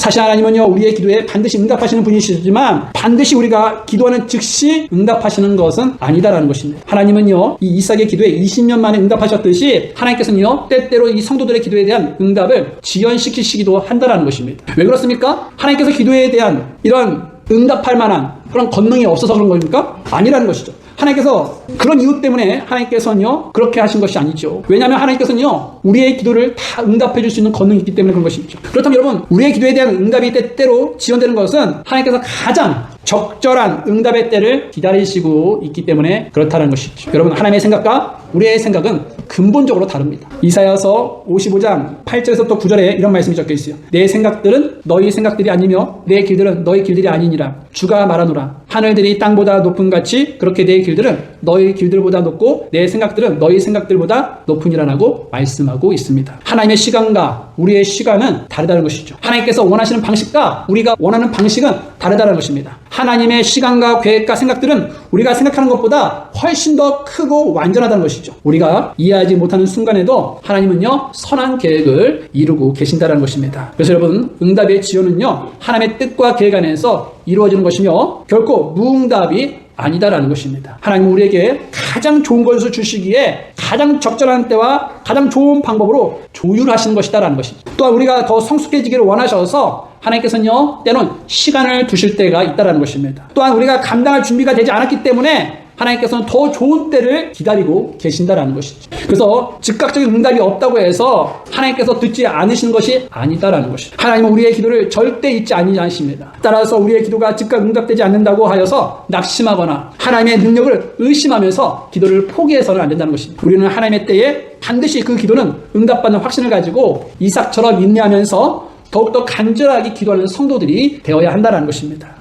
사실 하나님은요, 우리의 기도에 반드시 응답하시는 분이시지만 반드시 우리가 기도하는 즉시 응답하시는 것은 아니다라는 것입니다. 하나님은요, 이 이삭의 기도에 20년 만에 응답하셨듯이 하나님께서는요, 때때로 이 성도들의 기도에 대한 응답을 지연시키시기도 한다라는 것입니다. 왜 그렇습니까? 하나님께서 기도에 대한 이런 응답할 만한 그런 권능이 없어서 그런 겁니까? 아니라는 것이죠. 하나님께서 그런 이유 때문에 하나님께서는요, 그렇게 하신 것이 아니죠. 왜냐하면 하나님께서는요, 우리의 기도를 다 응답해 줄 수 있는 권능이 있기 때문에 그런 것이죠. 그렇다면 여러분, 우리의 기도에 대한 응답이 때때로 지연되는 것은 하나님께서 가장 적절한 응답의 때를 기다리시고 있기 때문에 그렇다는 것이죠. 여러분, 하나님의 생각과 우리의 생각은 근본적으로 다릅니다. 이사야서 55장 8절에서 9절에 이런 말씀이 적혀 있어요. 내 생각들은 너희 생각들이 아니며 내 길들은 너희 길들이 아니니라. 주가 말하노라. 하늘들이 땅보다 높은 같이 그렇게 내 길들은 너희 길들보다 높고 내 생각들은 너희 생각들보다 높으니라라고 말씀하고 있습니다. 하나님의 시간과 우리의 시간은 다르다는 것이죠. 하나님께서 원하시는 방식과 우리가 원하는 방식은 다르다는 것입니다. 하나님의 시간과 계획과 생각들은 우리가 생각하는 것보다 훨씬 더 크고 완전하다는 것이죠. 우리가 이해하지 못하는 순간에도 하나님은요, 선한 계획을 이루고 계신다는 것입니다. 그래서 여러분, 응답의 지연은요, 하나님의 뜻과 계획 안에서 이루어지는 것이며 결코 무응답이 아니다라는 것입니다. 하나님은 우리에게 가장 좋은 것을 주시기에 가장 적절한 때와 가장 좋은 방법으로 조율하시는 것이다라는 것입니다. 또한 우리가 더 성숙해지기를 원하셔서 하나님께서는요, 때론 시간을 두실 때가 있다라는 것입니다. 또한 우리가 감당할 준비가 되지 않았기 때문에 하나님께서는 더 좋은 때를 기다리고 계신다라는 것이죠. 그래서 즉각적인 응답이 없다고 해서 하나님께서 듣지 않으시는 것이 아니다라는 것이죠. 하나님은 우리의 기도를 절대 잊지 않으십니다. 따라서 우리의 기도가 즉각 응답되지 않는다고 하여서 낙심하거나 하나님의 능력을 의심하면서 기도를 포기해서는 안 된다는 것입니다. 우리는 하나님의 때에 반드시 그 기도는 응답받는 확신을 가지고 이삭처럼 인내하면서 더욱더 간절하게 기도하는 성도들이 되어야 한다는 것입니다.